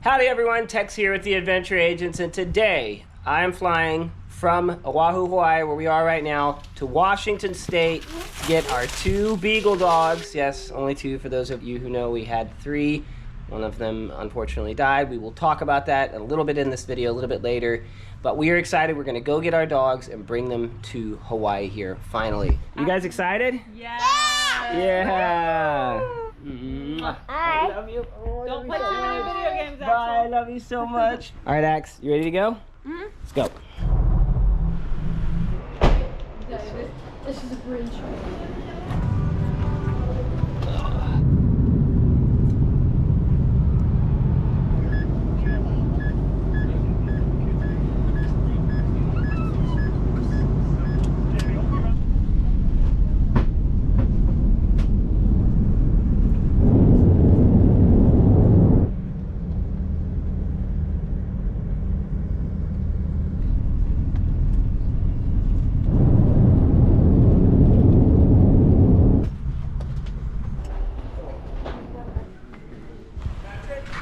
Howdy everyone, Tex here with the Adventure Agents, and today I am flying from Oahu, Hawaii, where we are right now, to Washington State to get our 2 beagle dogs. Yes, only 2 for those of you who know we had 3. One of them unfortunately died. We will talk about that a little bit in this video, a little bit later. But we are excited. We're gonna go get our dogs and bring them to Hawaii here, finally. You guys excited? Yeah! Yeah! I love you. Oh, Don't play too many video games, Axel. Bye, I love you so much. All right, Ax, you ready to go? Mm-hmm. Let's go. This is a bridge.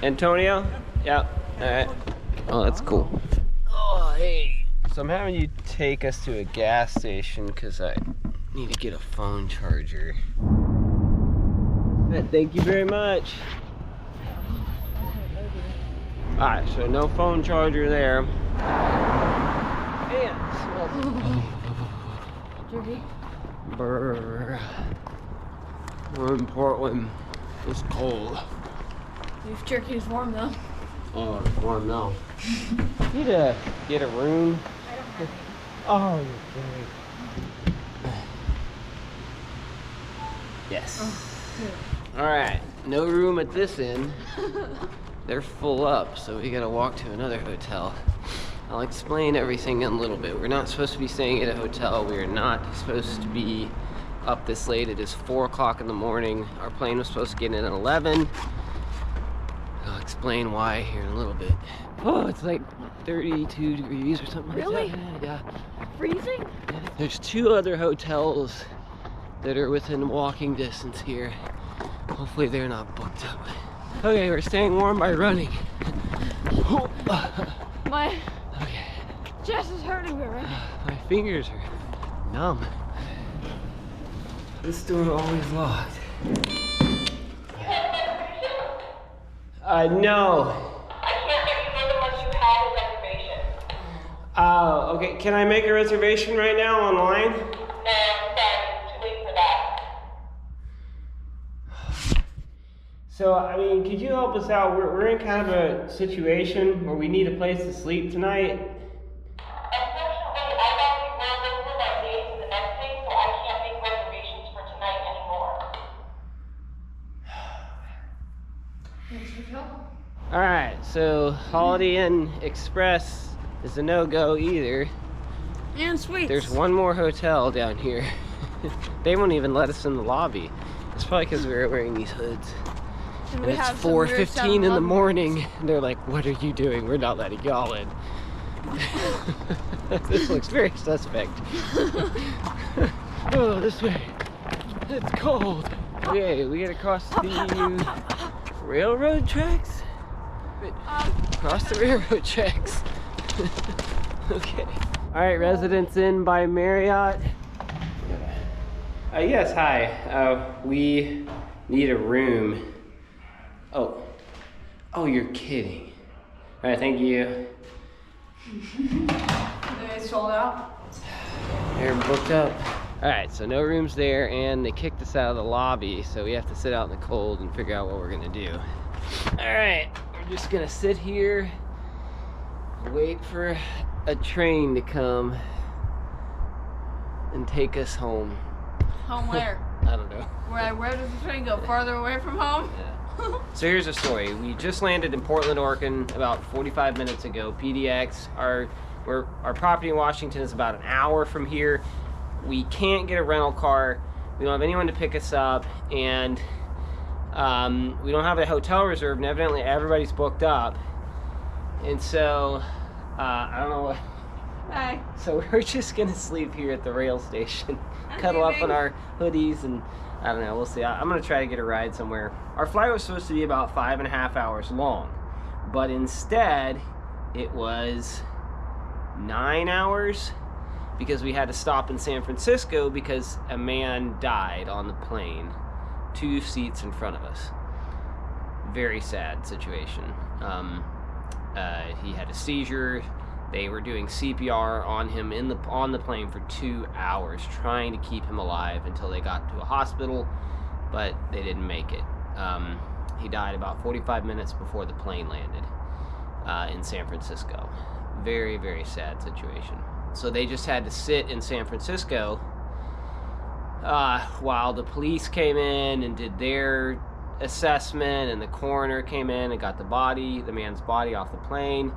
Antonio? Yep. All right. Oh, that's cool. Oh, hey. So I'm having you take us to a gas station because I need to get a phone charger. Thank you very much. All right, so no phone charger there. And brr. We're in Portland. It's cold. Beef jerky is warm though. Oh, it's warm now. Need to get a room. I don't have any. Oh, you're great. Yes. Oh, all right, no room at this inn. They're full up, so we gotta walk to another hotel. I'll explain everything in a little bit. We're not supposed to be staying at a hotel. We are not supposed to be up this late. It is 4 o'clock in the morning. Our plane was supposed to get in at 11. I'll explain why here in a little bit. Oh, it's like 32 degrees or something Really? like that. Yeah. freezing? There's 2 other hotels that are within walking distance here. Hopefully they're not booked up. Okay, we're staying warm by running. My Okay. chest is hurting me, right? My fingers are numb. This door always locked. No. I can't make it unless you have a reservation. Oh, okay. Can I make a reservation right now online? No, sorry, it's too late for that. So, I mean, could you help us out? We're in kind of a situation where we need a place to sleep tonight. Unfortunately, I've already rolled over my days to the next day, so I can't make reservations for tonight anymore. Next hotel? All right, so Holiday Inn Express is a no-go either. And sweets. There's one more hotel down here. They won't even let us in the lobby. It's probably because we were wearing these hoods. And And it's 4:15 in the morning. And they're like, what are you doing? We're not letting y'all in. This looks very suspect. Oh, this way. It's cold. Okay, we gotta cross the railroad tracks? Wait, cross the railroad tracks. Okay. All right, Residence Inn by Marriott. Yes, hi. We need a room. Oh, you're kidding. All right, thank you. They sold out. They're booked up. All right, so no rooms there, and they kicked us out of the lobby, so we have to sit out in the cold and figure out what we're gonna do. All right, we're just gonna sit here, wait for a train to come and take us home. Home where? I don't know. Where does the train go? Farther away from home? Yeah. So here's the story. We just landed in Portland, Oregon about 45 minutes ago. PDX, our property in Washington is about an hour from here. We can't get a rental car. We don't have anyone to pick us up, and we don't have a hotel reserved, and evidently everybody's booked up. And so, I don't know what. Hi. So we're just gonna sleep here at the rail station, cuddle up in our hoodies, and I don't know, we'll see. I'm gonna try to get a ride somewhere. Our flight was supposed to be about 5.5 hours long, But instead, it was 9 hours because we had to stop in San Francisco because a man died on the plane 2 seats in front of us. Very sad situation. He had a seizure. They were doing CPR on him on the plane for 2 hours, trying to keep him alive until they got to a hospital, but they didn't make it. He died about 45 minutes before the plane landed in San Francisco. Very, very sad situation. So they just had to sit in San Francisco while the police came in and did their assessment, and the coroner came in and got the man's body off the plane.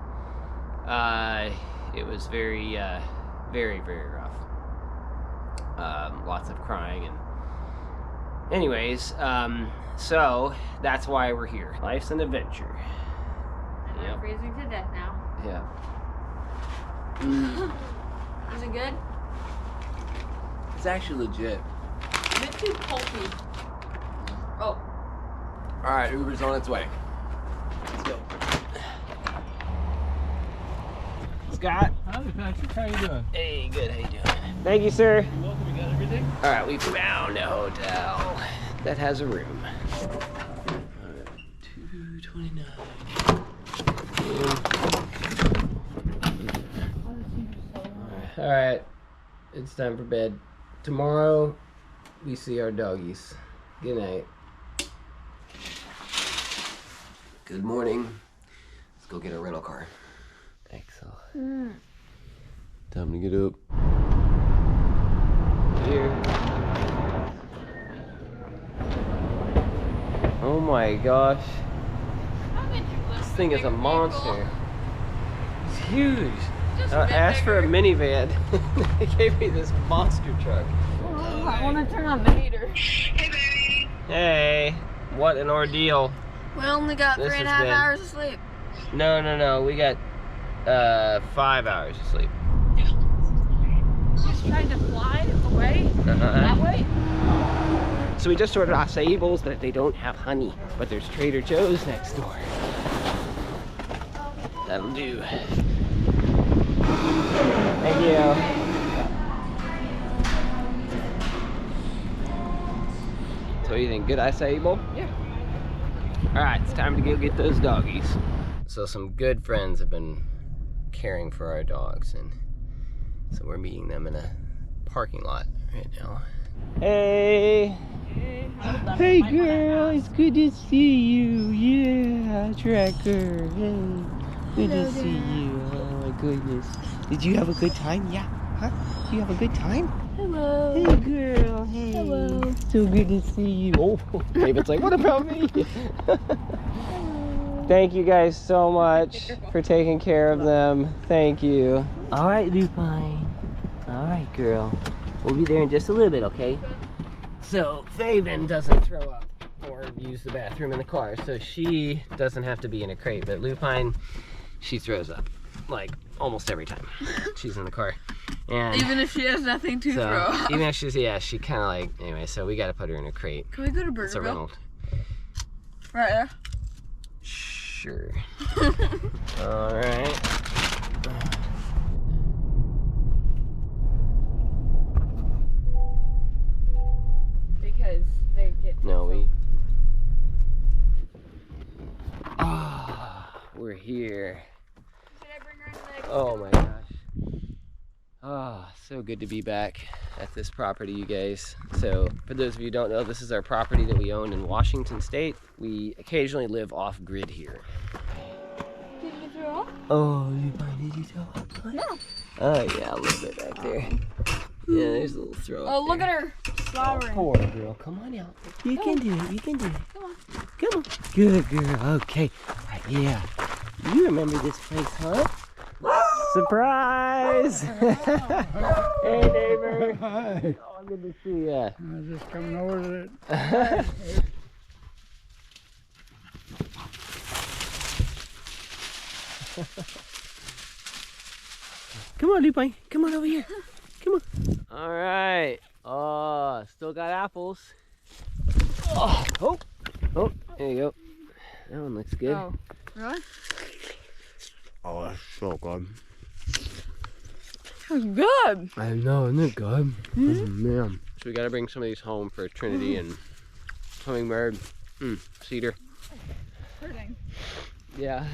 It was very, very, very rough. Lots of crying and anyways, so that's why we're here. Life's an adventure. And I'm freezing to death now. Yeah. Is it good? It's actually legit. A bit too pulpy. Oh. All right, Uber's on its way. Let's go. Scott. Hi, Patrick. How you doing? Hey, good. How you doing? Thank you, sir. Welcome. You got everything? All right, we found a hotel that has a room. 229. All right, it's time for bed. Tomorrow, we see our doggies. Good night. Good morning. Let's go get a rental car. Excellent. Time to get up. Here. Oh my gosh. This thing is a monster. It's huge. I asked for a minivan. They gave me this monster truck. Oh, I want to turn on the heater. Hey, baby. Hey, what an ordeal. We only got This 3.5 has been- hours of sleep. No. We got 5 hours of sleep. Just tried to fly away. That way? So we just ordered acai bowls, but they don't have honey. But there's Trader Joe's next door. That'll do. Thank you. So what do you think? Good acai bowl? Yeah. All right, it's time to go get those doggies. So some good friends have been caring for our dogs, and so we're meeting them in a parking lot right now. Hey. Hey girl, it's good to see you. Yeah, Tracker. Hey, good to see you. Oh my goodness. Did you have a good time? Yeah. Huh? Did you have a good time? Hello. Hey girl. Hey. Hello. So good to see you. Oh, David's like, what about me? Thank you guys so much for taking care of them. Thank you. All right, Lupine. All right, girl. We'll be there in just a little bit, okay? So Faven doesn't throw up or use the bathroom in the car, so she doesn't have to be in a crate. But Lupine, she throws up like almost every time she's in the car. And Even if she has nothing to throw up. even if she's, yeah, she kind of like, anyway, so we got to put her in a crate. Can we go to It's a Burgerville? rental. Right there. Sure. All right. Because they get No, we. Ah, we're here. Should I bring her in the next Oh my gosh. Ah, so good to be back at this property, you guys. So, for those of you who don't know, this is our property that we own in Washington State. We occasionally live off grid here. Did you throw up? Oh, did you throw up? No. Oh yeah, a little bit back there. Yeah, there's a little throw up. Oh, look there. at her. Slobbering. Poor girl, come on out. You can do it, you can do it. Come on. Come on. Good girl, okay. Right, yeah. You remember this place, huh? Surprise! Hey, neighbor. Hi. Oh, good to see ya. I was just coming over to it. Come on, Lupine. Come on over here. Come on. All right. Oh, still got apples. Oh, there you go. That one looks good. Oh, really? so good. That's good. I know, isn't it good? Oh, man. So we gotta bring some of these home for Trinity and Hummingbird. Cedar. Hurting. Yeah.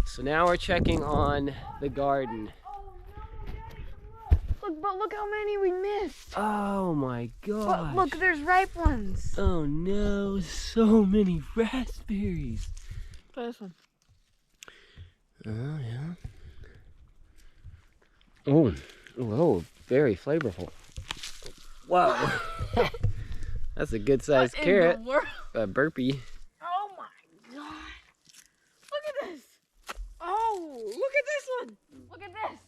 So now we're checking on the garden. Look how many we missed. Oh my god. Look, there's ripe ones. Oh no, so many raspberries. Try this one. Oh yeah. Oh, whoa, very flavorful. Whoa. That's a good sized carrot. A burpee. Oh my god. Look at this. Oh, look at this one. Look at this.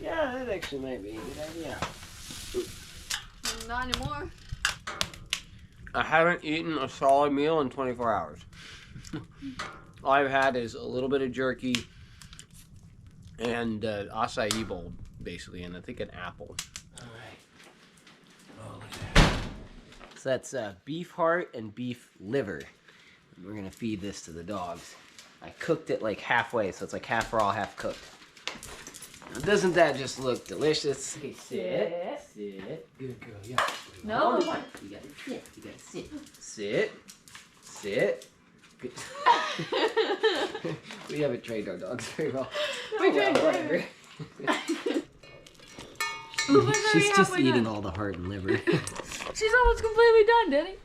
Yeah, that actually might be a good idea. Not anymore. I haven't eaten a solid meal in 24 hours. All I've had is a little bit of jerky and acai bowl, basically, and I think an apple. All right. Oh, look at that. So that's beef heart and beef liver. And we're gonna feed this to the dogs. I cooked it like halfway, so it's like half raw, half cooked. Now, doesn't that just look delicious? Okay, sit. Good girl, yeah. No. You gotta sit. You gotta sit. Sit. Good. We haven't trained our dogs very well. We trained whatever. She's just eating all the heart and liver. She's almost completely done, Danny.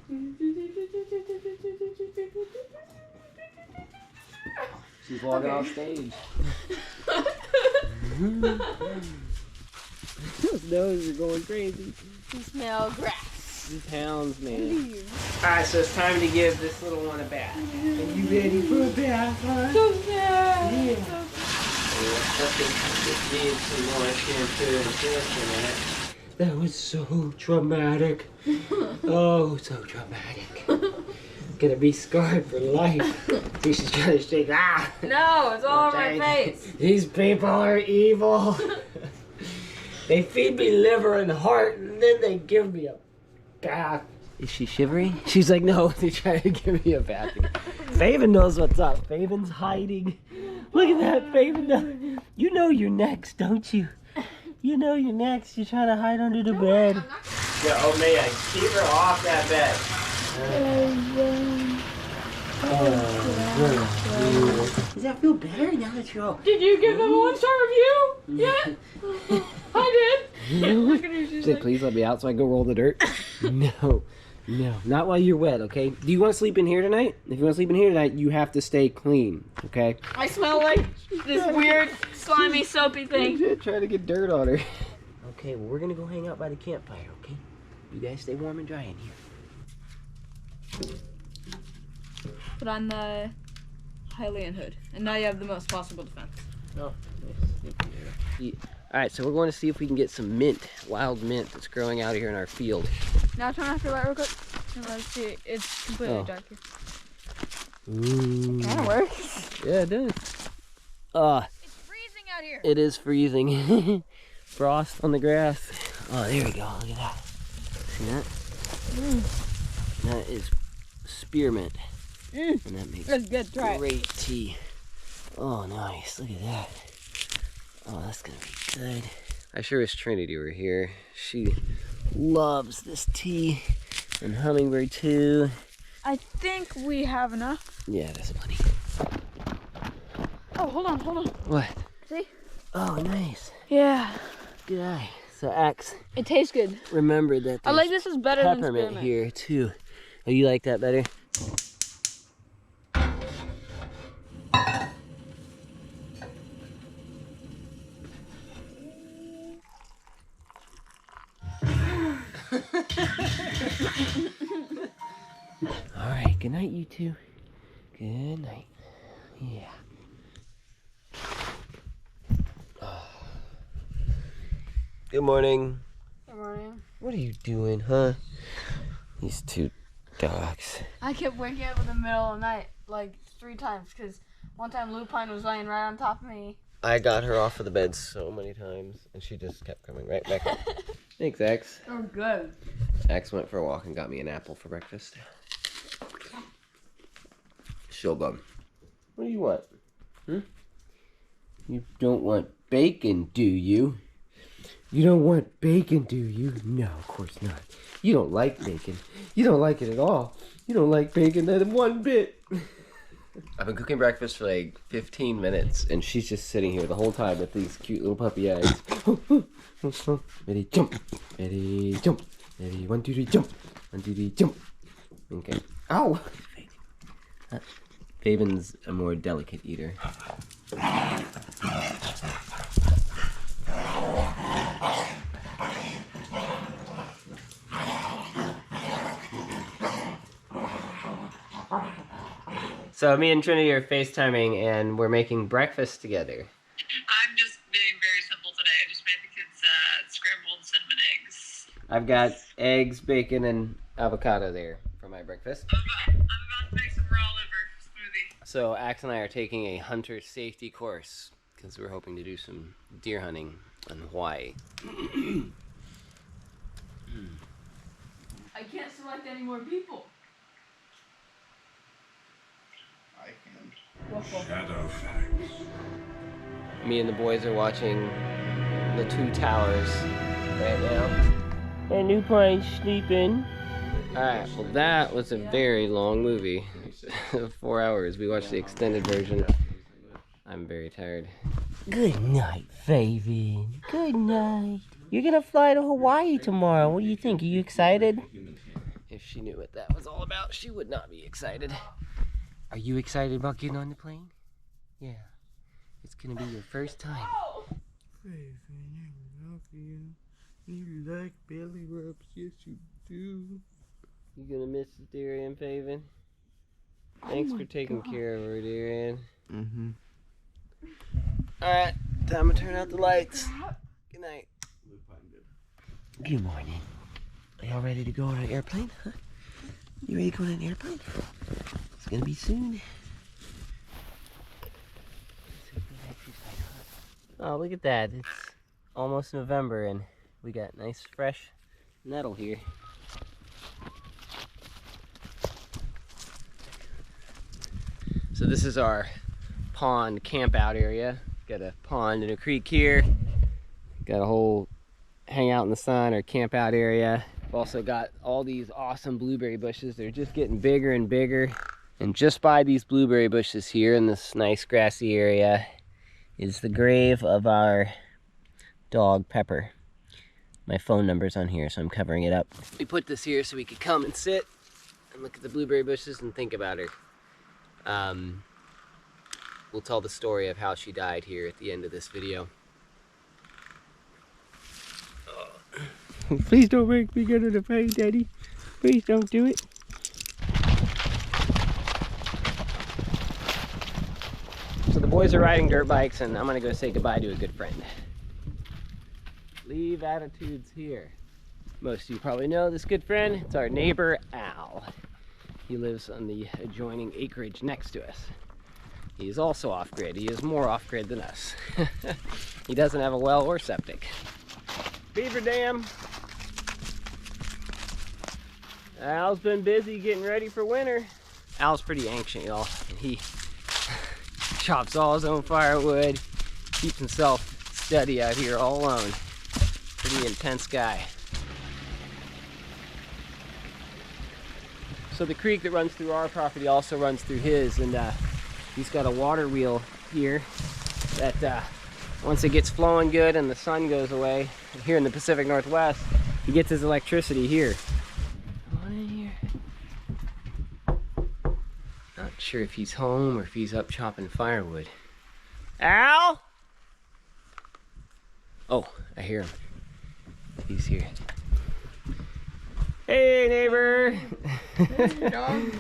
She's walking off stage. Those noses are going crazy. You smell grass. These hounds, man. Alright, so it's time to give this little one a bath. Are you ready for a bath, huh? So sad. Yeah. Just need some more shampoo and just a minute. That was so traumatic. Oh, so traumatic. Gonna be scarred for life. She's trying to shake. Ah! No, it's all over my face. These people are evil. They feed me liver and heart, and then they give me a bath. Is she shivering? She's like, no, they try to give me a bath. Faven knows what's up. Faven's hiding. Look at that, Faven. You know you're next, don't you? You know you're next. You're trying to hide under the bed. Yeah, oh man, keep her off that bed. Does that feel better now that you're all... Did you give them a 1-star review yet? I did. Look at her, she's Say, like, please let me out so I can go roll the dirt. No, not while you're wet, okay? Do you want to sleep in here tonight? If you want to sleep in here tonight, you have to stay clean, okay? I smell like this weird, slimy, soapy thing. Try to get dirt on her. Okay, well, we're going to go hang out by the campfire, okay? You guys stay warm and dry in here. Put on the Hylian hood, and now you have the most possible defense. Oh, nice. Alright, so we're going to see if we can get some mint, wild mint that's growing out here in our field. Now turn off your light real quick. And let's see. It's completely dark here. Ooh. Kind of works. Yeah, it does. It's freezing out here. It is freezing. Frost on the grass. Oh, there we go. Look at that. See that? That is spearmint. And that makes That's good. Try it. great tea. Oh, nice. Look at that. Oh, that's gonna be good. I sure wish Trinity were here. She loves this tea. And Hummingbird too. I think we have enough. Yeah, that's plenty. Oh, hold on. What? See? Oh, nice. Yeah. Good eye. So Axe, It tastes good. remember that I like this is better than peppermint spearmint. here too. Oh, you like that better? All right, good night, you two. Good night. Yeah. Good morning. Good morning. What are you doing, huh? These two Dogs. I kept waking up in the middle of the night like 3 times because one time Lupine was laying right on top of me. I got her off of the bed so many times, and she just kept coming right back up. Thanks, Axe. Oh, good. Axe went for a walk and got me an apple for breakfast. Showbum. What do you want? You don't want bacon, do you? You don't want bacon, do you? No, of course not. You don't like bacon. You don't like it at all. You don't like bacon not one bit. I've been cooking breakfast for like 15 minutes, and she's just sitting here the whole time with these cute little puppy eyes. Ready, jump. Ready, jump. Ready, 1, 2, 3, jump. 1, 2, 3, jump. Okay. Ow! Faven's a more delicate eater. So me and Trinity are FaceTiming and we're making breakfast together. I'm just being very simple today. I just made the kids scrambled cinnamon eggs. I've got eggs, bacon, and avocado there for my breakfast. I'm about to make some raw liver smoothie. So Axe and I are taking a hunter safety course because we're hoping to do some deer hunting in Hawaii. I can't select any more people. I can't. Shadowfax. Me and the boys are watching The Two Towers right now. And Lupine's sleeping. Alright, well that was a very long movie. 4 hours. We watched the extended version. I'm very tired. Good night, Faven. Good night. You're gonna fly to Hawaii tomorrow. What do you think? Are you excited? If she knew what that was all about, she would not be excited. Are you excited about getting on the plane? Yeah. It's gonna be your first time. Faven, I love you. You like belly rubs, yes you do. You gonna miss the deer Ann, Faven? Thanks for taking care of her, dear Ann. Mm-hmm. Alright, time to turn out the lights. Good night. Good morning. Are y'all ready to go on an airplane? Huh? You ready to go on an airplane? It's gonna be soon. Oh, look at that. It's almost November and we got nice fresh nettle here. So this is our pond camp out area. Got a pond and a creek here. Got a whole hang out in the sun or camp out area. We've also got all these awesome blueberry bushes. They're just getting bigger and bigger. And just by these blueberry bushes here in this nice grassy area is the grave of our dog Pepper. My phone number's on here, so I'm covering it up. We put this here so we could come and sit and look at the blueberry bushes and think about her. We'll tell the story of how she died here at the end of this video. Please don't make me get in the plane, Daddy. Please don't do it. So the boys are riding dirt bikes and I'm gonna go say goodbye to a good friend. Leave attitudes here. Most of you probably know this good friend. It's our neighbor, Al. He lives on the adjoining acreage next to us. He is also off-grid. He is more off-grid than us. He doesn't have a well or septic. Beaver Dam. Al's been busy getting ready for winter. Al's pretty ancient, y'all. And he chops all his own firewood, keeps himself steady out here all alone. Pretty intense guy. So the creek that runs through our property also runs through his, and he's got a water wheel here that once it gets flowing good and the sun goes away, here in the Pacific Northwest, he gets his electricity here. Come on in here. Not sure if he's home or if he's up chopping firewood. Al? Oh, I hear him. He's here. Hey, neighbor. Hey, dog.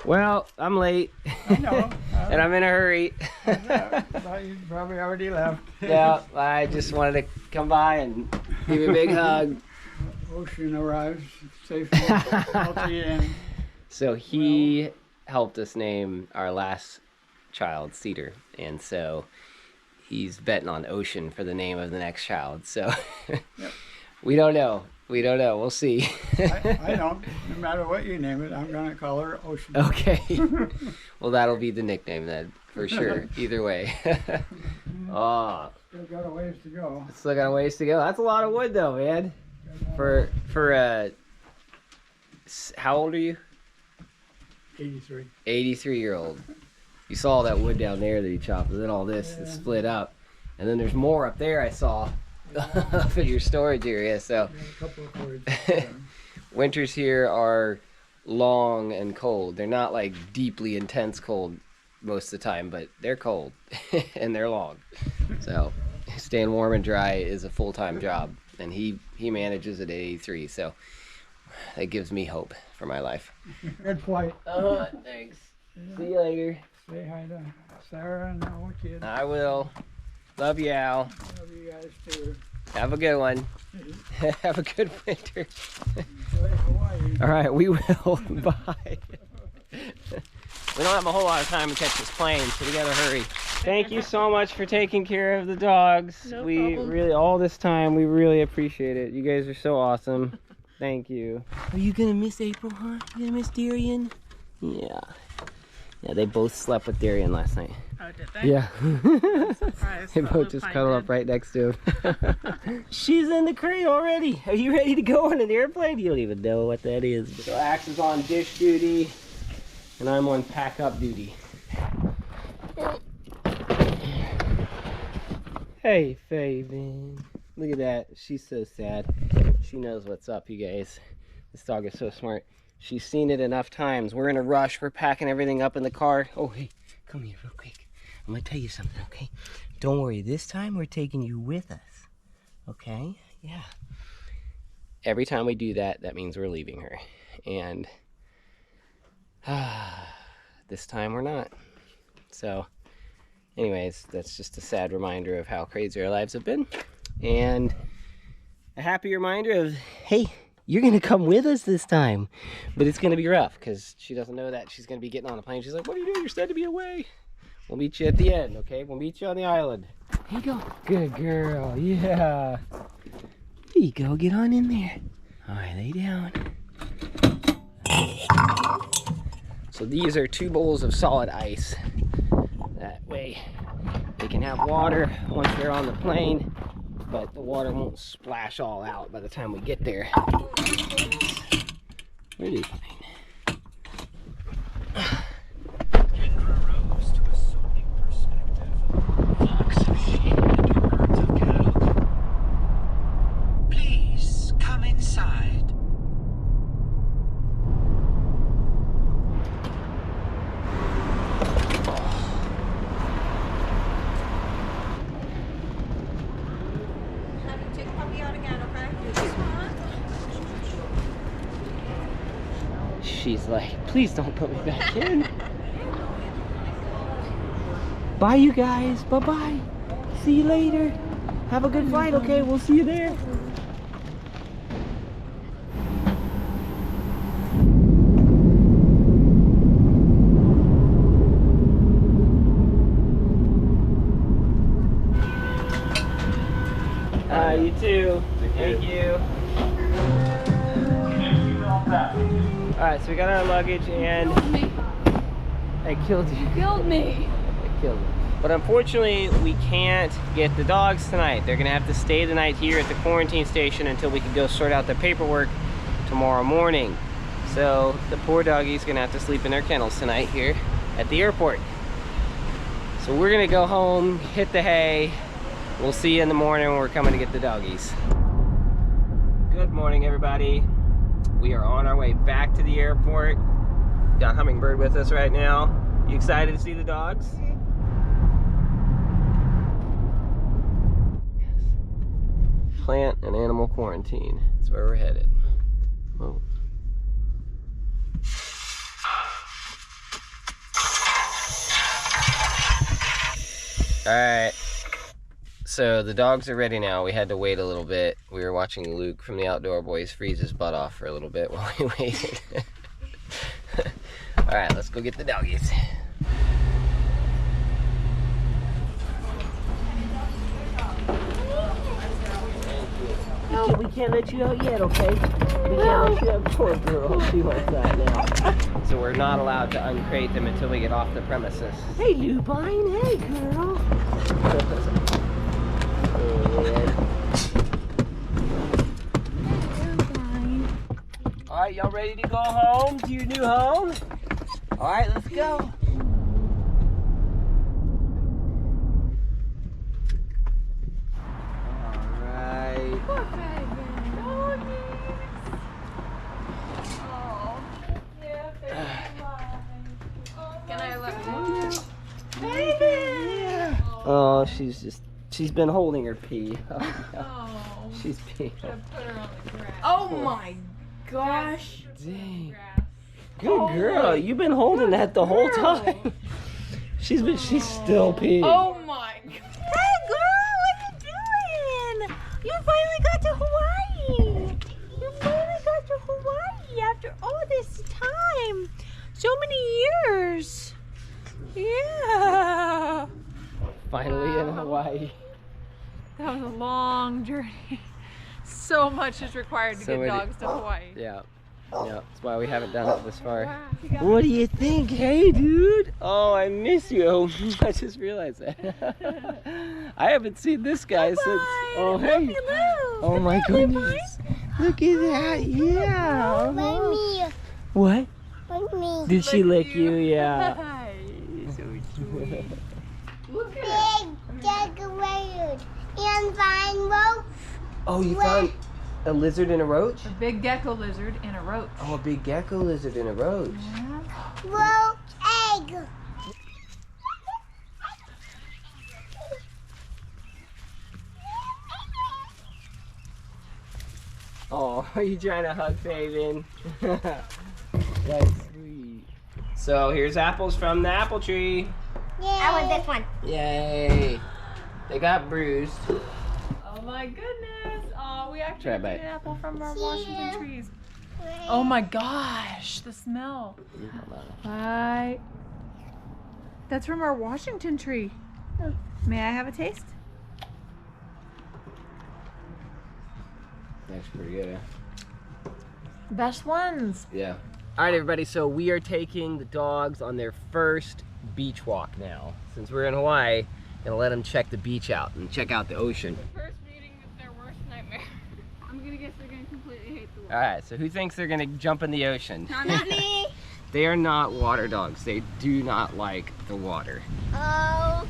Well, I'm late. I know. And I'm in a hurry. You probably already left. Yeah, I just wanted to come by and give you a big hug. Ocean arrives safely, healthy, and So he helped us name our last child Cedar, and so he's betting on Ocean for the name of the next child. So we don't know. We'll see. I don't. No matter what you name it, I'm going to call her Ocean. Okay. Well, that'll be the nickname then, for sure. Either way. Oh, Still got a ways to go. still got a ways to go. That's a lot of wood, though, man. For how old are you? 83. 83-year-old. You saw that wood down there that he chopped, and then all this is split up, and then there's more up there. I saw up in your storage area. So A couple of cords. winters here are long and cold. They're not like deeply intense cold most of the time, but they're cold and they're long. So staying warm and dry is a full-time job, and he manages at 83. So that gives me hope for my life. Good flight. Thanks. See you later. Say hi to Sarah and all the kids. I will. Love you, Al. Love you guys too. Have a good one. Have a good winter. Enjoy Hawaii. All right, we will. Bye. We don't have a whole lot of time to catch this plane, so we gotta hurry. Thank you so much for taking care of the dogs. No we problem. really, all this time, we really appreciate it. You guys are so awesome. Thank you. Are you gonna miss April, huh? You gonna miss Darian? Yeah. Yeah, they both slept with Darian last night. Oh, did they? Yeah. Surprised. They both just cuddled up right next to him. She's in the crate already. Are you ready to go on an airplane? You don't even know what that is. So Axe is on dish duty, and I'm on pack up duty. Hey, Fabian. Look at that. She's so sad. She knows what's up, you guys. This dog is so smart. She's seen it enough times. We're in a rush. We're packing everything up in the car. Oh, hey, come here real quick. I'm gonna tell you something, okay? Don't worry, this time we're taking you with us, okay? Yeah. Every time we do that, that means we're leaving her. And this time we're not. So anyways, that's just a sad reminder of how crazy our lives have been. And a happy reminder of, hey, you're gonna come with us this time. But it's gonna be rough because she doesn't know that she's gonna be getting on a plane. She's like, what are you doing? You're sad to be away. We'll meet you at the end, okay? We'll meet you on the island. Here you go. Good girl, yeah. Here you go, get on in there. All right, lay down. So these are 2 bowls of solid ice. That way they can have water once they're on the plane, but the water won't splash all out by the time we get there. Where do you find? Please come inside. Take the puppy out again, okay? She's like, please don't put me back in. Bye, you guys. Bye-bye. See you later. Have a good flight, okay? We'll see you there. You too. Thank you. Alright, so we got our luggage and I killed you. Killed me. I killed you. But unfortunately, we can't get the dogs tonight. They're gonna have to stay the night here at the quarantine station until we can go sort out the paperwork tomorrow morning. So the poor doggy's gonna have to sleep in their kennels tonight here at the airport. So we're gonna go home, hit the hay. We'll see you in the morning when we're coming to get the doggies. Good morning, everybody. We are on our way back to the airport. Got Hummingbird with us right now. You excited to see the dogs? Yes. Plant and animal quarantine. That's where we're headed. Whoa. All right. So the dogs are ready now. We had to wait a little bit. We were watching Luke from the Outdoor Boys freeze his butt off for a little bit while we waited. All right, let's go get the doggies. We can't let you out yet, okay? We can't let you out. Poor girl, she wants that now. So we're not allowed to uncrate them until we get off the premises. Hey, Lupine. Hey, girl. All right, y'all ready to go home to your new home? All right, let's go. Oh, she's been holding her pee. Oh. She's peeing. Put her on the grass. Oh my gosh. Dang. Good girl. You've been holding that the whole time. She's still peeing. Oh my god. Hey girl, what you doing? You finally got to Hawaii. You finally got to Hawaii after all this time. So many years. Yeah. Finally in Hawaii. That was a long journey. So much is required to So get many- dogs to Hawaii. Yeah. Yeah, that's why we haven't done it this far. Wow, you got What do you think? Hey, dude. Oh, I miss you. I just realized that. I haven't seen this guy since. Oh, hey. Oh, my goodness. Look at that. Yeah. Me. What? Like me. Did she lick you? Yeah. Hi. So sweet. Look at her. Big decorated and fine rope. Oh, you found a lizard and a roach? A big gecko lizard and a roach. Oh, a big gecko lizard and a roach. Rope egg. Oh, are you trying to hug Fabian? That's sweet. So here's apples from the apple tree. I want this one. Yay. They got bruised. Oh my goodness. Oh, we actually Try a got bite. an apple from our Washington trees. Oh my gosh, the smell. Bye. That's from our Washington tree. May I have a taste? That's pretty good, Best ones. yeah? All right, everybody, so we are taking the dogs on their first beach walk now. Since we're in Hawaii, gonna let them check the beach out and check out the ocean. First meeting is their worst nightmare. I'm gonna guess they're gonna completely hate the water. All right, so who thinks they're gonna jump in the ocean? Not me. They are not water dogs. They do not like the water. Oh,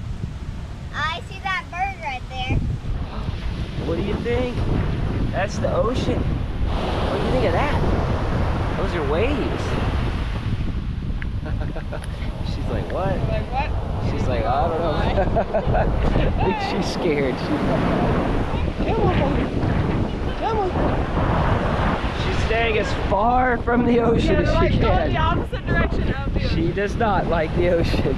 I see that bird right there. What do you think? That's the ocean. What do you think of that? Those are waves. She's like, what? Like what? She's like, I don't know. I think she's scared. She's like, come on. Come on. She's staying as far from the ocean as she going the can. opposite direction of the She does not like the ocean.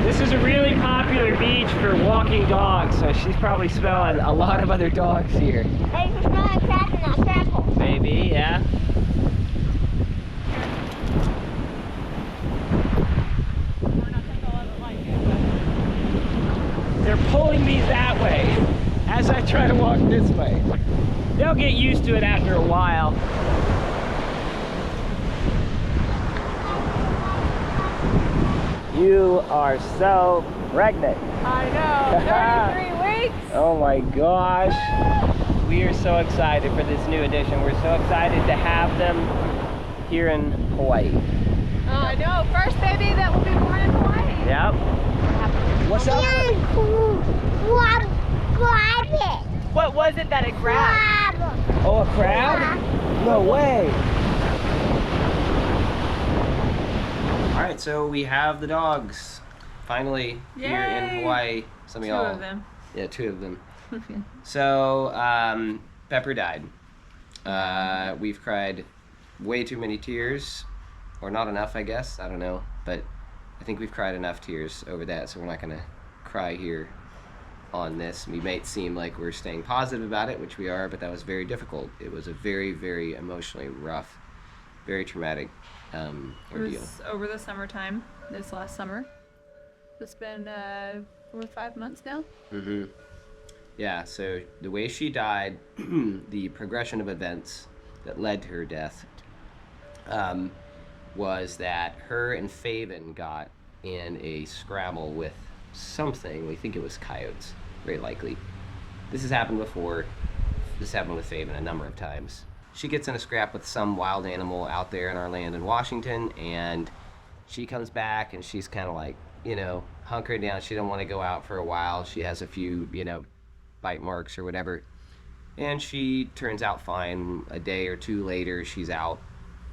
This is a really popular beach for walking dogs, so she's probably smelling a lot of other dogs here. Hey, you smell like crap and not crackle. Maybe, yeah. They're pulling me that way as I try to walk this way. They'll get used to it after a while. You are so pregnant. I know, 33 weeks. Oh my gosh. We are so excited for this new addition. We're so excited to have them here in Hawaii. Oh, I know, first baby that will be born in Hawaii. Yep. What's up? Grab it. What was it that it grabbed? Grab. Oh, a crab? No way. All right, so we have the dogs finally here in Yay. Hawaii. Some of Two y'all. of them. Yeah, two of them. So Pepper died. We've cried way too many tears, or not enough, I guess. I don't know, but I think we've cried enough tears over that, so we're not gonna cry here on this. We may seem like we're staying positive about it, which we are, but that was very difficult. It was a very, very emotionally rough, very traumatic It ordeal. was over the summertime, this last summer. It's been 4 or 5 months now. Mm-hmm. Yeah, so the way she died, the progression of events that led to her death, was that her and Faven got in a scrabble with something. We think it was coyotes, very likely. This has happened before. This happened with Faven a number of times. She gets in a scrap with some wild animal out there in our land in Washington, and she comes back and she's kind of like, you know, hunkered down. She don't want to go out for a while. She has a few, you know, bite marks or whatever. And she turns out fine. A day or two later, she's out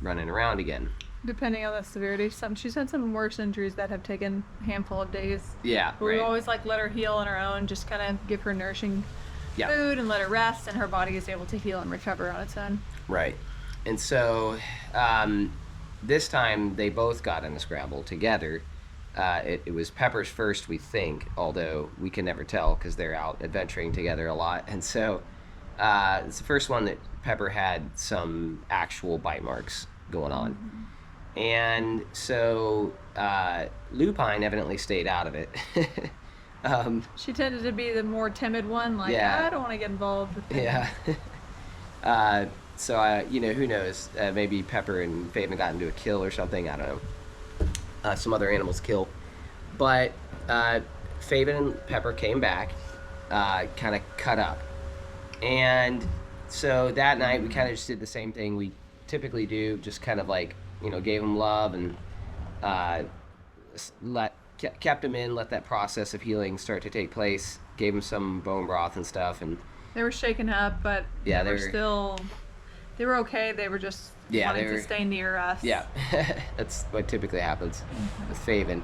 running around again. Depending on the severity, she's had some worse injuries that have taken a handful of days. Yeah, But right. we always like let her heal on her own, just kind of give her nourishing food and let her rest, and her body is able to heal and recover on its own. Right. And so this time they both got in a scrabble together. It was Pepper's first, we think, although we can never tell because they're out adventuring together a lot. And so it's the first one that Pepper had some actual bite marks going on. Mm-hmm. And so Lupine evidently stayed out of it. She tended to be the more timid one, like, Yeah. I don't want to get involved with things. Yeah. So, you know, who knows? Maybe Pepper and Faven got into a kill or something. I don't know. Some other animals kill. But Faven and Pepper came back, kind of cut up. And so that night we kind of just did the same thing we typically do, just kind of like, you know, gave them love and kept them in, let that process of healing start to take place, gave them some bone broth and stuff. And They were shaken up, but yeah, they were okay. They were just wanting to stay near us. Yeah, that's what typically happens with Faven.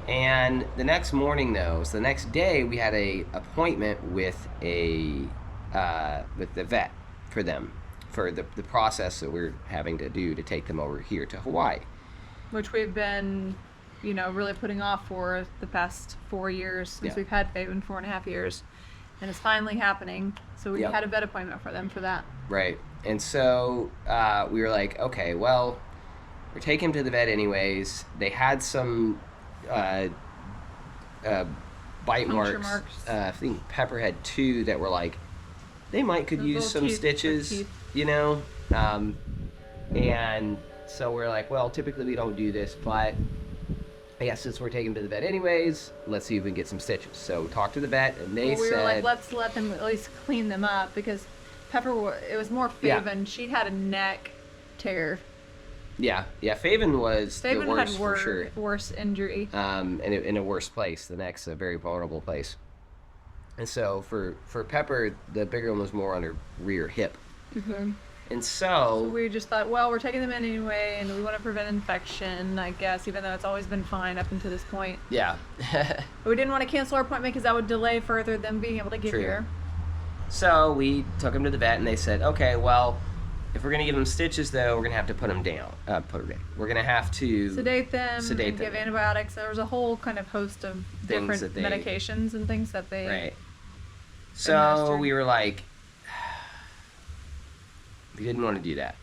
And the next morning, though, so the next day, we had a appointment with the vet for them, for the process that we're having to do to take them over here to Hawaii. Which we've been, you know, really putting off for the past 4 years since we've had Faven, 4.5 years. And it's finally happening. So we had a vet appointment for them for that. Right. And so we were like, okay, well, we're taking him to the vet anyways. They had some bite marks. I think Pepper had 2 that were like, they could use some stitches, you know? And so we're like, well, typically we don't do this, but I guess since we're taking him to the vet anyways, let's see if we can get some stitches. So we talked to the vet, and they said... we were like, let's let them at least clean them up, because Pepper, it was more Faven. Yeah. She had a neck tear. Yeah, Faven was the worst, had for sure. Worse injury. And in a worse place. The neck's a very vulnerable place. And so for Pepper, the bigger one was more on her rear hip. Mm-hmm. And so we just thought, well, we're taking them in anyway, and we want to prevent infection, I guess, even though it's always been fine up until this point. Yeah. But we didn't want to cancel our appointment because that would delay further them being able to get here. So we took him to the vet, and they said, okay, well, if we're going to give him stitches, though, we're going to have to put him down. We're going to have to sedate them and give antibiotics. There was a whole kind of host of different medications and things that they... Right. So we were like... We didn't want to do that.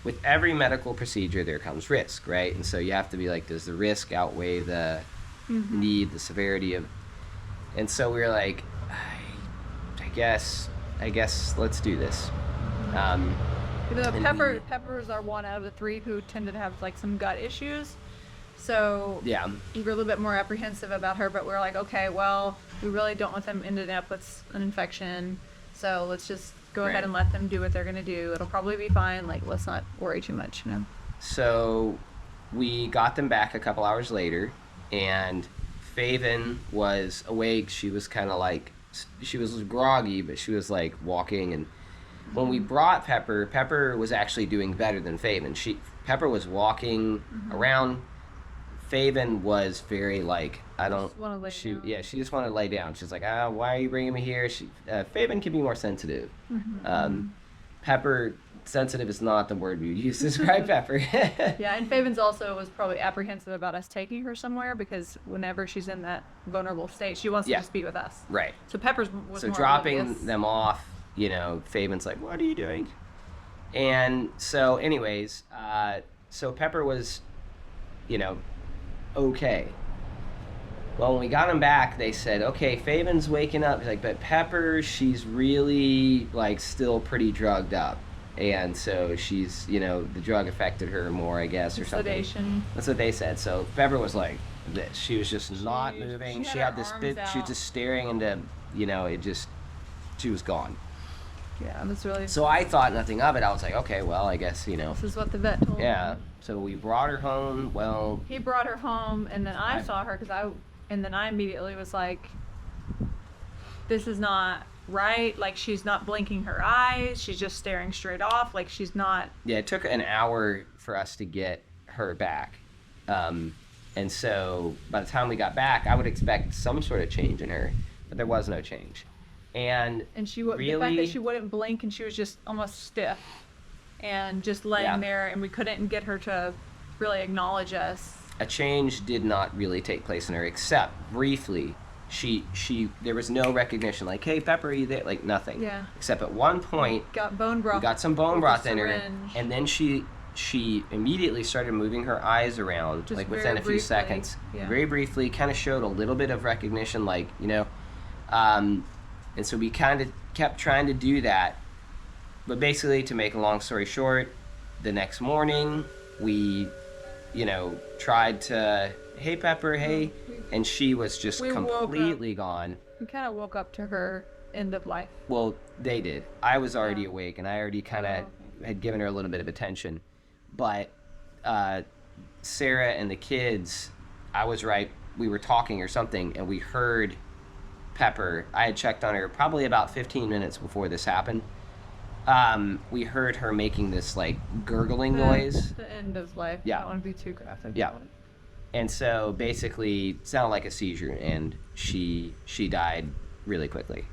With every medical procedure, there comes risk, right? And so you have to be like, does the risk outweigh the need, the severity of... And so we were like, I guess let's do this. Even though Pepper is our one out of the 3 who tended to have like some gut issues. So we were a little bit more apprehensive about her, but we were like, okay, well, we really don't want them ending up with an infection. So let's just go ahead and let them do what they're going to do. It'll probably be fine. Like, let's not worry too much, you know? So we got them back a couple hours later, and Faven was awake. She was kind of like, she was groggy, but she was like walking. And when we brought Pepper was actually doing better than Faven. Pepper was walking around. Faven was very like, she just wanted to lay down. She's like, why are you bringing me here? Faven can be more sensitive. Pepper sensitive is not the word we use to describe Pepper. Yeah, and Faven's also was probably apprehensive about us taking her somewhere because whenever she's in that vulnerable state, she wants to just be with us. Right. So Pepper's was So more dropping oblivious. them off, you know, Faven's like, what are you doing? And so anyways, so Pepper was, you know, okay. Well, when we got him back, they said, okay, Faven's waking up. He's like, but Pepper, she's really, like, still pretty drugged up. And so she's, you know, the drug affected her more, I guess, or something. Sedation. That's what they said. So Pepper was like this. She was just not moving. she She had had her this arms bit. She was out. just staring into, you know, it just, she was gone. Yeah, that's really. So I thought nothing of it. I was like, okay, well, I guess, you know. This is what the vet told Yeah. me. So we brought her home. Well, He brought her home, and then I saw her and then I immediately was like, this is not right. Like, she's not blinking her eyes. She's just staring straight off. Like, she's not. yeah, it took an hour for us to get her back. And so by the time we got back, I would expect some sort of change in her, but there was no change. And she would. really, The fact that she wouldn't blink and she was just almost stiff, and just laying there, and we couldn't get her to really acknowledge us. a change did not really take place in her, except briefly. There was no recognition, like, hey, Pepper, are you there? Like, nothing. Yeah. Except at one point, Got bone broth. we got some bone with broth a in her, syringe. and then she immediately started moving her eyes around, Just like, very within a few briefly, seconds. yeah. Very briefly, kind of showed a little bit of recognition, like, you know. And so we kind of kept trying to do that. But basically, to make a long story short, the next morning, we, you know, tried to, hey, Pepper, hey. And she was just We woke up. completely gone. We kind of woke up to her end of life. Well, they did. I was already awake, and I already kind of had given her a little bit of attention. But Sarah and the kids, I was right. We were talking or something, and we heard Pepper. I had checked on her probably about 15 minutes before this happened. We heard her making this, like, gurgling noise. The end of life. Yeah. I don't want to be too graphic. Yeah. about it. And so basically it sounded like a seizure, and she died really quickly.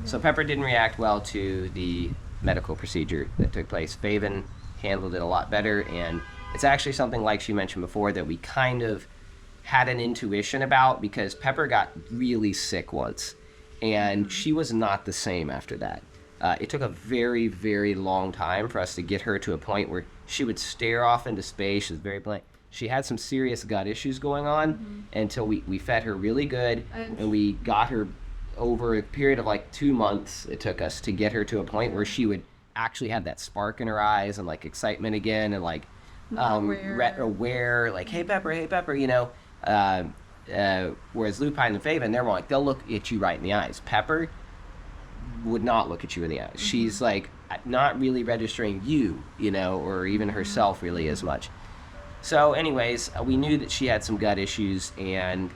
So Pepper didn't react well to the medical procedure that took place. Faven handled it a lot better, and it's actually something, like she mentioned before, that we kind of had an intuition about, because Pepper got really sick once, and she was not the same after that. It took a very, very long time for us to get her to a point where she would stare off into space. She was very blank. She had some serious gut issues going on until we fed her really good, and we got her over a period of like 2 months. It took us to get her to a point where she would actually have that spark in her eyes and, like, excitement again, and, like, aware, like, hey, Pepper, you know. Whereas Lupine and Faven, they're more like, they'll look at you right in the eyes. Pepper would not look at you in the eyes. She's, like, not really registering you, you know, or even herself really as much. So anyways, we knew that she had some gut issues, and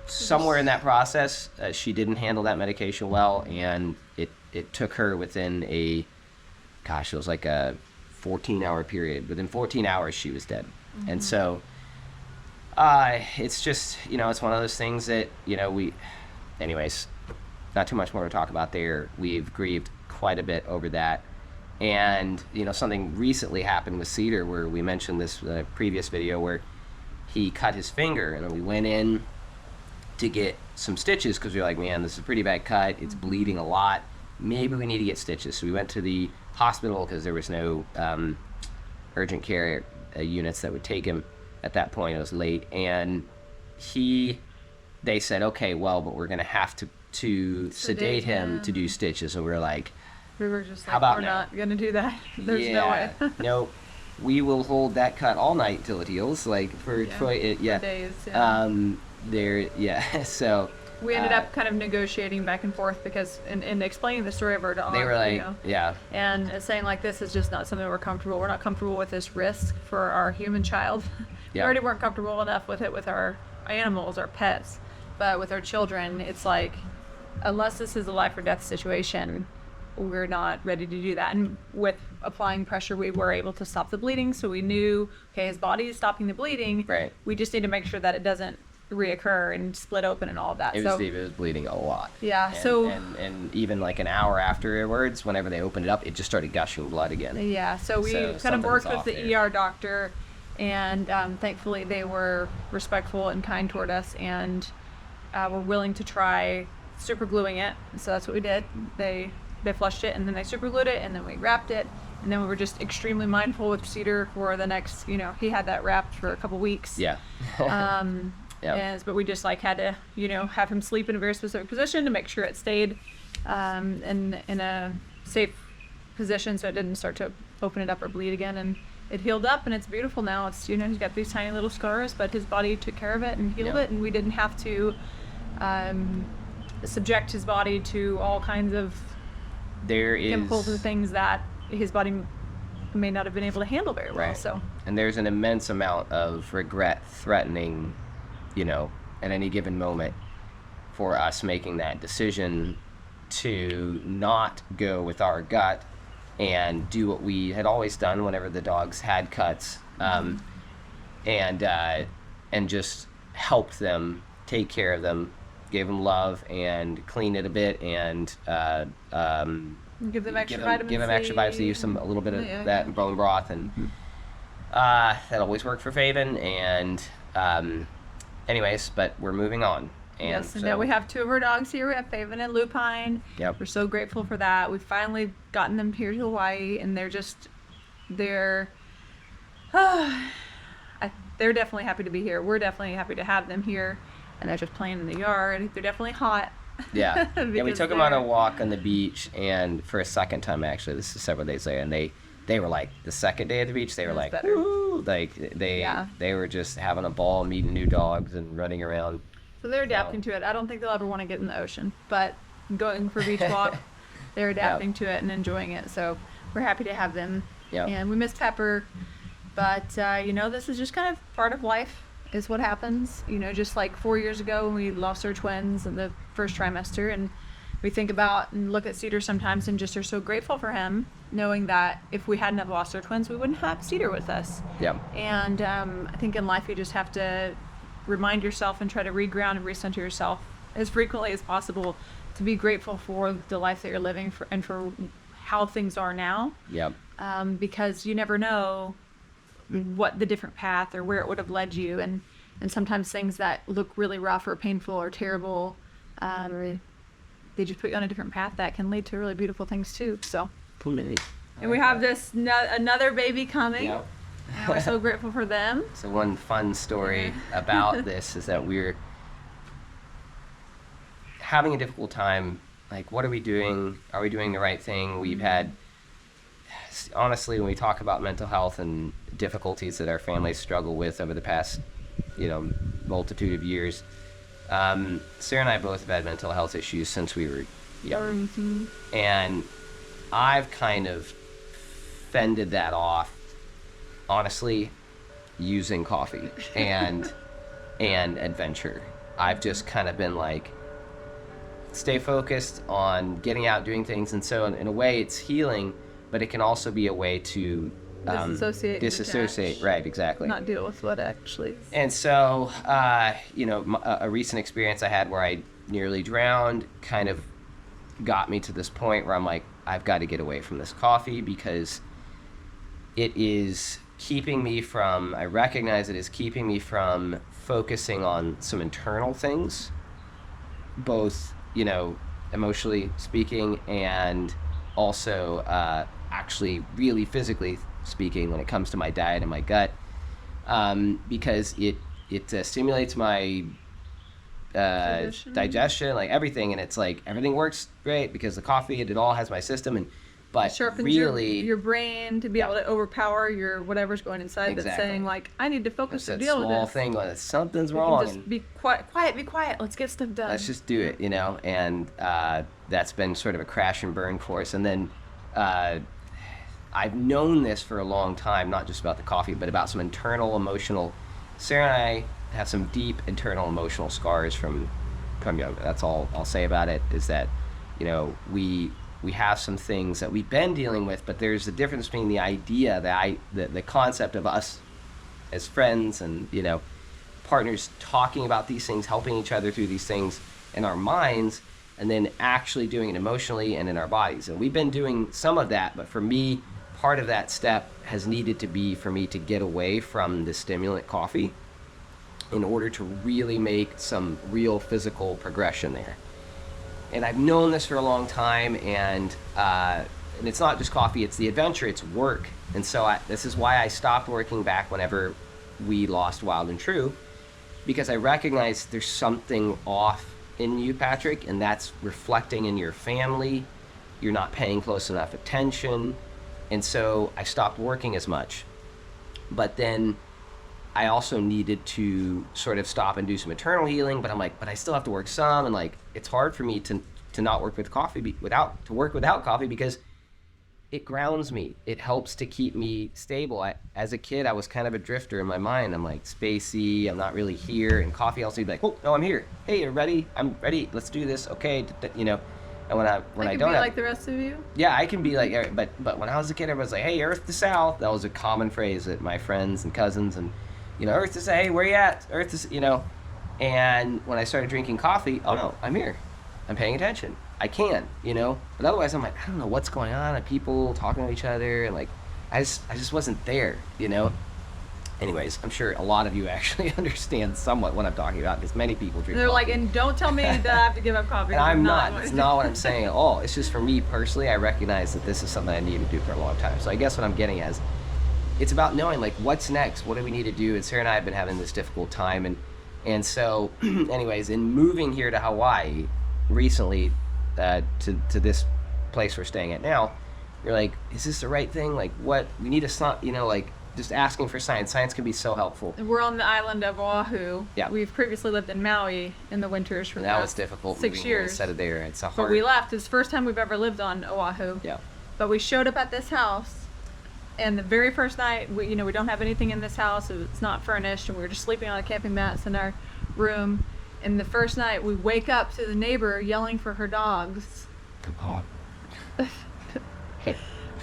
somewhere in that process, she didn't handle that medication well, and it took her within it was like a 14-hour period. Within 14 hours, she was dead. And so it's just, you know, it's one of those things that, you know, anyways, not too much more to talk about there. We've grieved quite a bit over that. And, you know, something recently happened with Cedar, where we mentioned this previous video, where he cut his finger, and we went in to get some stitches because we were like, man, this is a pretty bad cut. It's bleeding a lot. Maybe we need to get stitches. So we went to the hospital because there was no urgent care units that would take him at that point. It was late. And they said, okay, well, but we're going to have to sedate him to do stitches. And we were like, We were just How like, about we're now? not gonna do that. There's no way. No, we will hold that cut all night till it heals. Like for days. Yeah. So we ended up kind of negotiating back and forth because, in explaining the story of our dog, they were like, you know, yeah, and saying like, this is just not something we're comfortable. We're not comfortable with this risk for our human child. We Yeah. already weren't comfortable enough with it with our animals, our pets, but with our children, it's like, unless this is a life or death situation, we're not ready to do that. And with applying pressure, we were able to stop the bleeding. So we knew, okay, his body is stopping the bleeding. Right. We just need to make sure that it doesn't reoccur and split open and all of that. It was bleeding a lot. Yeah. And even like an hour afterwards, whenever they opened it up, it just started gushing blood again. Yeah. So we kind of worked with the ER doctor, and thankfully they were respectful and kind toward us, and were willing to try super gluing it. So that's what we did. They flushed it, and then they super glued it, and then we wrapped it. And then we were just extremely mindful with Cedar for the next, he had that wrapped for a couple weeks. Yeah. But we just like had to, have him sleep in a very specific position to make sure it stayed in a safe position so it didn't start to open it up or bleed again. And it healed up, and it's beautiful now. It's, he's got these tiny little scars, but his body took care of it and healed it, and we didn't have to subject his body to all kinds of chemicals and things that his body may not have been able to handle very well. Right. So. And there's an immense amount of regret threatening, at any given moment for us making that decision to not go with our gut and do what we had always done whenever the dogs had cuts, and just helped them, take care of them, give them love, and clean it a bit, and give them extra vitamin C. Use a little bit of that in bone broth, and that always worked for Faven. And anyways, but we're moving on. And yes, and now we have 2 of our dogs here. We have Faven and Lupine. Yep. We're so grateful for that. We've finally gotten them here to Hawaii, and they're definitely happy to be here. We're definitely happy to have them here, and they're just playing in the yard. They're definitely hot. Yeah. Yeah, we took them on a walk on the beach, and for a second time, actually, this is several days later, and they were like, the second day at the beach, they were like, woo! Like, they were just having a ball, meeting new dogs and running around. So they're adapting to it. I don't think they'll ever want to get in the ocean, but going for a beach walk, they're adapting to it and enjoying it. So we're happy to have them. Yep. And we miss Pepper, but this is just kind of part of life, is what happens. Just like 4 years ago when we lost our twins in the first trimester, and we think about and look at Cedar sometimes and just are so grateful for him, knowing that if we hadn't have lost our twins, we wouldn't have Cedar with us. Yeah. And I think in life you just have to remind yourself and try to reground and recenter yourself as frequently as possible to be grateful for the life that you're living and for how things are now. Yep. Because you never know what the different path or where it would have led you, and sometimes things that look really rough or painful or terrible, they just put you on a different path that can lead to really beautiful things too. So. And we have another baby coming. Yep. And we're so grateful for them. So one fun story about this is that we're having a difficult time. Like, what are we doing? Are we doing the right thing? We've had, honestly, when we talk about mental health and difficulties that our families struggle with over the past, multitude of years, Sarah and I both have had mental health issues since we were young. Mm-hmm. And I've kind of fended that off, honestly, using coffee and adventure. I've just kind of been like, stay focused on getting out, doing things, and so in a way it's healing, but it can also be a way to disassociate, right? Exactly. Not deal with what actually. And so, a recent experience I had where I nearly drowned kind of got me to this point where I'm like, I've got to get away from this coffee because it is keeping me from, I recognize it is keeping me from focusing on some internal things, both, emotionally speaking, and also actually really physically speaking when it comes to my diet and my gut, because it stimulates my digestion, like everything, and it's like everything works great because the coffee, it all has my system, but sharpens really your brain to be able to overpower your whatever's going inside. That's saying like, I need to focus to deal with this. Small thing when something's wrong. Just be quiet. Let's get stuff done. Let's just do it, and that's been sort of a crash and burn for us. And then I've known this for a long time, not just about the coffee, but about some internal emotional. Sarah and I have some deep internal emotional scars from yoga. That's all I'll say about it, is that, we have some things that we've been dealing with, but there's a difference between the idea that the concept of us as friends and, partners talking about these things, helping each other through these things in our minds, and then actually doing it emotionally and in our bodies. And we've been doing some of that, but for me, part of that step has needed to be for me to get away from the stimulant coffee in order to really make some real physical progression there. And I've known this for a long time, and it's not just coffee, it's the adventure, it's work. And so this is why I stopped working back whenever we lost Wild and True, because I recognized there's something off in you, Patrick, and that's reflecting in your family. You're not paying close enough attention. And so I stopped working as much. But then I also needed to sort of stop and do some internal healing, but I'm like, but I still have to work some, and like, it's hard for me to not work with coffee, to work without coffee, because it grounds me. It helps to keep me stable. As a kid, I was kind of a drifter in my mind. I'm like spacey, I'm not really here, and coffee also be like, oh, no, I'm here. Hey, everybody, I'm ready, let's do this, okay, you know. And when I don't be like the rest of you? Yeah, I can be like, but when I was a kid, everyone was like, hey, Earth to South. That was a common phrase that my friends and cousins and, you know, Earth to say, hey, where you at? Earth to, you know. And when I started drinking coffee, oh no, I'm here. I'm paying attention. I can, you know. But otherwise, I'm like, I don't know what's going on. And people talking to each other, and like, I just wasn't there, you know. Anyways, I'm sure a lot of you actually understand somewhat what I'm talking about, because many people drink They're coffee. like, and don't tell me that I have to give up coffee. And I'm not. That's not what I'm saying at all. It's just for me personally, I recognize that this is something I need to do for a long time. So I guess what I'm getting at is, it's about knowing, like, what's next? What do we need to do? And Sarah and I have been having this difficult time. And so, anyways, in moving here to Hawaii recently, to this place we're staying at now, you're like, is this the right thing? Like, what? We need to, you know, like, just asking for science. Science can be so helpful. We're on the island of Oahu. Yeah. We've previously lived in Maui in the winters for And the that past was difficult. 6 years. Instead of there, it's a But hard. we left. It's the first time we've ever lived on Oahu. Yeah. But we showed up at this house, and the very first night, we don't have anything in this house. It's not furnished, and we were just sleeping on the camping mats in our room. And the first night, we wake up to the neighbor yelling for her dogs. Oh.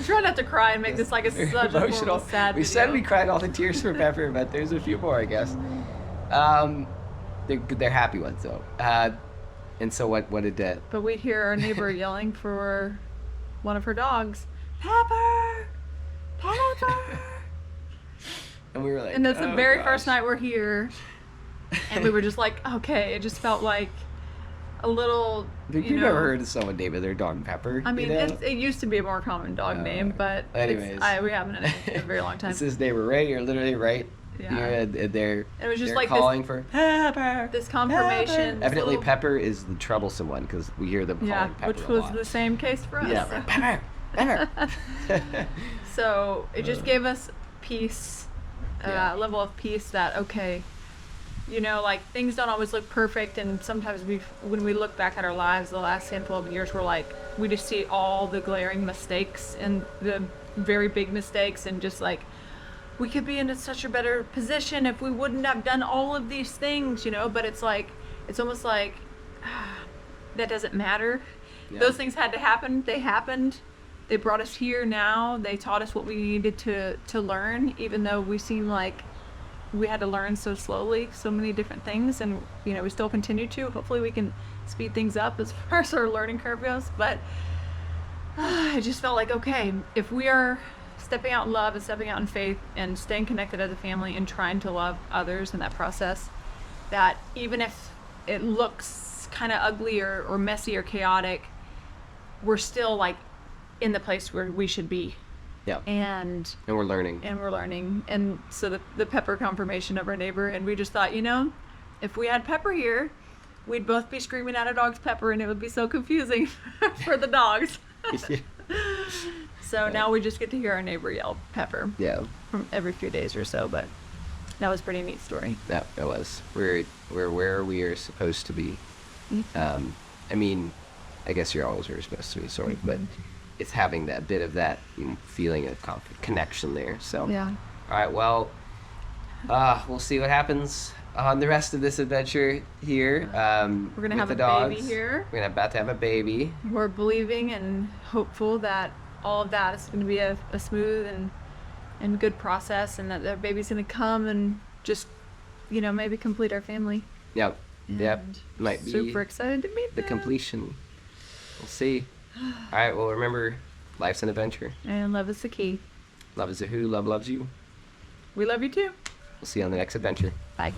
Try not to cry and make this like such a horrible, sad We video. said we cried all the tears for Pepper, but there's a few more, I guess. They're happy ones though. And so what did that? But we hear our neighbor yelling for one of her dogs, Pepper, Pepper. And we were like, And that's the very gosh. first night we're here, and we were just like, okay. It just felt like a little. You've never heard of someone naming their dog Pepper? I mean, you know? it used to be a more common dog name, but anyways. we haven't had it in a very long time. This is neighbor Ray. You're literally right. Yeah. They're It was just they're like calling for Pepper. this confirmation. Evidently, little- Pepper is the troublesome one, because we hear them calling Yeah, Pepper which a was lot. the same case for us. Yeah, Pepper, Pepper. So it just gave us peace, level of peace that, okay, you know, like, things don't always look perfect, and sometimes when we look back at our lives the last handful of years, we're like, we just see all the glaring mistakes and the very big mistakes, and just like, we could be in such a better position if we wouldn't have done all of these things, you know. But it's like, it's almost like that doesn't matter. Yeah. Those things had to happen. They happened. They brought us here now. They taught us what we needed to learn, even though we seem like we had to learn so slowly, so many different things, and you know, we still continue to. Hopefully we can speed things up as far as our learning curve goes. But I just felt like, okay, if we are stepping out in love and stepping out in faith and staying connected as a family and trying to love others in that process, that even if it looks kind of ugly or messy or chaotic, we're still like in the place where we should be. Yeah. And we're learning. And so the Pepper confirmation of our neighbor, and we just thought, you know, if we had Pepper here, we'd both be screaming at our dog's Pepper, and it would be so confusing for the dogs. So now we just get to hear our neighbor yell Pepper. Yeah. From every few days or so, but that was a pretty neat story. That was. We're where we are supposed to be. I mean, I guess you're always where you're supposed to be, sort of, but it's having that bit of that feeling of connection there. So Yeah. All right. Well, we'll see what happens on the rest of this adventure here. We're gonna have the a dogs. baby here. We're about to have a baby. We're believing and hopeful that all of that is going to be a smooth and good process, and that their baby's going to come and just you know, maybe complete our family. Yep. Yep. And Might be super excited to meet the them. completion. We'll see. All right. Well, remember, life's an adventure. And love is the key. Love is a who. Love loves you. We love you too. We'll see you on the next adventure. Bye.